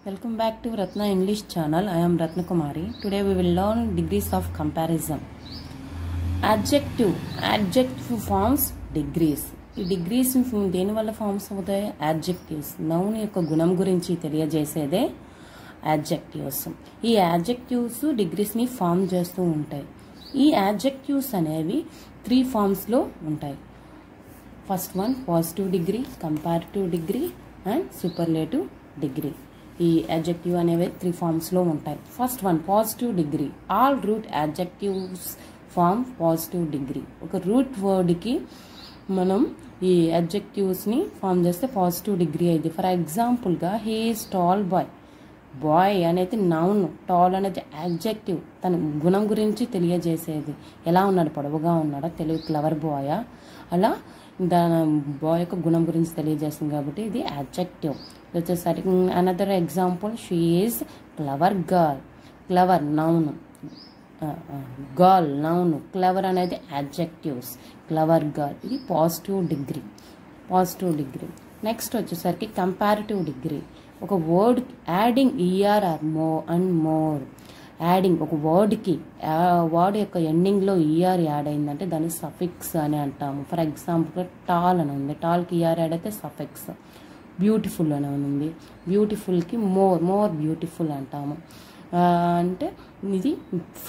Welcome back to Ratna English channel. I am Ratna Kumari. Today we will learn degrees of comparison. Adjective forms degrees. ఈ degrees దేని వల్ల forms అవుతాయి? Adjectives. Noun యొక్క గుణం గురించి తెలియజేసేదే యాడ్జెక్టివ్స్. ఈ యాడ్జెక్టివ్స్ డిగ్రీస్ని ఫార్మ్ చేస్తూ ఉంటాయి. ఈ యాడ్జెక్టివ్స్ అనేవి 3 ఫార్మ్స్లో ఉంటాయి. First one positive degree, comparative degree and superlative degree. ఈ యాడ్జెక్టివ్ అనేవి 3 ఫార్మ్స్లో ఉంటాయి. First one positive degree. All root adjectives form positive degree. ఒక రూట్ వర్డ్కి మనం ఈ యాడ్జెక్టివ్స్ని ఫార్మ్ చేస్తే పాజిటివ్ డిగ్రీ అయింది. ఫర్ ఎగ్జాంపుల్గా he is tall bye. Bye అనేది నౌన్, టాల్ అనేది యాడ్జెక్టివ్, తన గుణం గురించి తెలియజేసేది. ఎలా ఉన్నాడు, పొడవుగా ఉన్నాడా, తెలివి క్లవర్ బాయా, అలా దాని బాయ్ యొక్క గుణం గురించి తెలియజేస్తుంది కాబట్టి ఇది యాడ్జెక్టివ్. వచ్చేసరికి another example she is clever girl. Clever noun, girl noun, clever అనేది యాడ్జెక్టివ్స్. క్లవర్ గర్ల్ ఇది పాజిటివ్ డిగ్రీ. నెక్స్ట్ వచ్చేసరికి కంపారిటివ్ డిగ్రీ. ఒక word adding E R or more. Adding ఒక వర్డ్కి వర్డ్ యొక్క ఎండింగ్లో ఈఆర్ యాడ్ అయిందంటే దాన్ని సఫిక్స్ అని అంటాము. ఫర్ ఎగ్జాంపుల్ టాల్ అని ఉంది, టాల్కి ఈఆర్ యాడ్ అయితే సఫిక్స్. బ్యూటిఫుల్ అని ఉంది, బ్యూటిఫుల్కి మోర్ బ్యూటిఫుల్ అంటాము. అంటే ఇది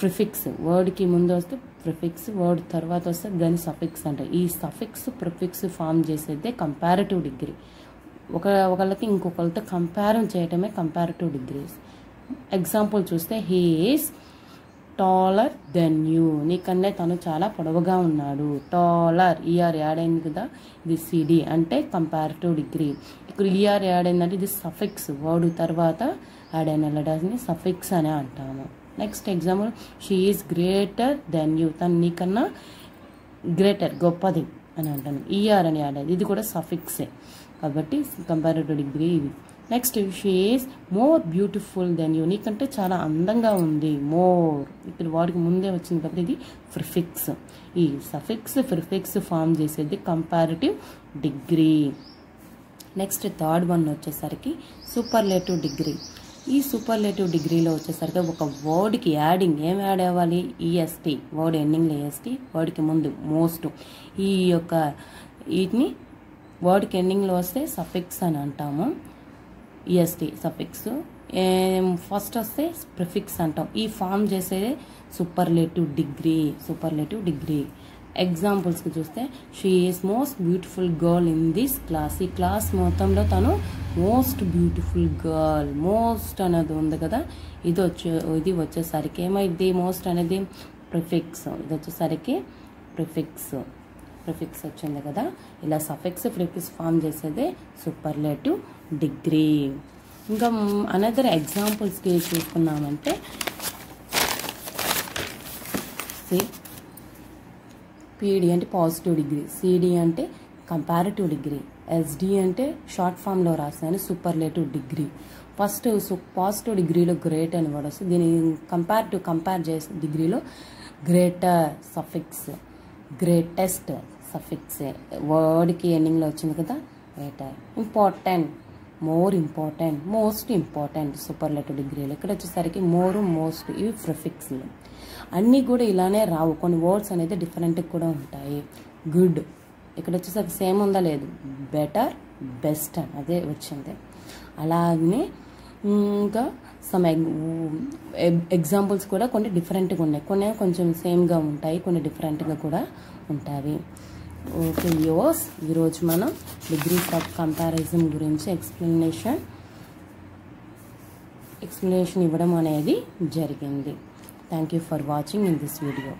ప్రిఫిక్స్. వర్డ్కి ముందు వస్తే ప్రిఫిక్స్, వర్డ్ తర్వాత వస్తే దాన్ని సఫిక్స్ అంటారు. ఈ సఫిక్స్ ప్రిఫిక్స్ ఫామ్ చేసేదే కంపారిటివ్ డిగ్రీ. ఒకళ్ళకి ఇంకొకరితో కంపేర్ చేయటమే కంపారిటివ్ డిగ్రీస్. ఎగ్జాంపుల్ చూస్తే he is taller than you. నీకన్నా తను చాలా పొడవుగా ఉన్నాడు. టాలర్ ఈఆర్ యాడ్ అయింది కదా, ఇది సిడి అంటే కంపారిటివ్ డిగ్రీ. ఇక్కడ ఈఆర్ యాడ్ అయిందంటే ఇది సఫిక్స్, వర్డ్ తర్వాత యాడ్ అయిన లెటర్స్ని సఫిక్స్ అని అంటాము. Next example she is greater than you. తను నీకన్నా గ్రేటర్, గొప్పది అని అంటాను. ఈఆర్ అని యాడ్ అయింది, ఇది కూడా సఫిక్సే కాబట్టి కంపారిటివ్ డిగ్రీ ఇది. Next she is more beautiful than you. నీకంటే చాలా అందంగా ఉంది. మోర్ ఇక్కడ వాడికి ముందే వచ్చింది కాబట్టి ఇది ప్రిఫిక్స్. ఈ సఫిక్స్ ప్రిఫిక్స్ ఫామ్ చేసేది comparative degree. Next third one వచ్చేసరికి సూపర్లేటివ్ డిగ్రీ. ఈ సూపర్లేటివ్ డిగ్రీలో వచ్చేసరికి ఒక వర్డ్కి యాడింగ్ ఏం యాడ్ అవ్వాలి? ఈఎస్టీ, వర్డ్ ఎండింగ్లో ఈఎస్టీ, వర్డ్కి ముందు మోస్ట్. ఈ యొక్క వీటిని వర్డ్కి ఎండింగ్లో వస్తే సఫిక్స్ అని అంటాము. EST suffix. ఫస్ట్ వస్తే ప్రిఫిక్స్ అంటాం. ఈ ఫామ్ చేసేదే సూపర్లేటివ్ డిగ్రీ. ఎగ్జాంపుల్స్కి చూస్తే she is most beautiful girl in this class. ఈ క్లాస్ మొత్తంలో తను మోస్ట్ బ్యూటిఫుల్ గర్ల్. మోస్ట్ అనేది ఉంది కదా, ఇది వచ్చేసరికి ఏమైంది? మోస్ట్ అనేది ప్రిఫిక్స్, ఇది వచ్చేసరికి ప్రిఫిక్స్ వచ్చింది కదా. ఇలా సఫిక్స్ ప్రిఫిక్స్ ఫామ్ చేసేదే సూపర్లేటివ్ డిగ్రీ. ఇంకా అనదర్ ఎగ్జాంపుల్స్కి చూసుకున్నామంటే పిడి అంటే పాజిటివ్ డిగ్రీ, సిడి అంటే కంపారిటివ్ డిగ్రీ, ఎస్డి అంటే షార్ట్ ఫామ్లో రాసాను సూపర్లేటివ్ డిగ్రీ. ఫస్ట్ పాజిటివ్ డిగ్రీలో గ్రేట్ అని వర్డ్ వస్తుంది. దీని కంపేర్ చేసే డిగ్రీలో గ్రేటర్ సఫిక్స్, గ్రేటెస్ట్ సఫిక్స్, వర్డ్కి ఎండింగ్లో వచ్చింది కదా greater. Important, more important, most important superlative డిగ్రీలో. ఇక్కడ వచ్చేసరికి మోర్, మోస్ట్ ఇవి ప్రిఫిక్స్లు. అన్నీ కూడా ఇలానే రావు, కొన్ని వర్డ్స్ అనేది డిఫరెంట్గా కూడా ఉంటాయి. గుడ్ ఇక్కడ వచ్చేసరికి సేమ్ ఉందా లేదు, బెటర్, బెస్ట్ అని అదే వచ్చింది. అలాగనే ఇంకా సమ్ ఎగ్జాంపుల్స్ కూడా కొన్ని డిఫరెంట్గా ఉన్నాయి, కొన్ని కొంచెం సేమ్గా ఉంటాయి, కొన్ని డిఫరెంట్గా కూడా ఉంటాయి. ఓకే వ్యూవర్స్, ఈరోజు మనం డిగ్రీస్ ఆఫ్ కంపారిజన్ గురించి ఎక్స్ప్లెనేషన్ ఇవ్వడం అనేది జరిగింది. Thank you for watching in this video.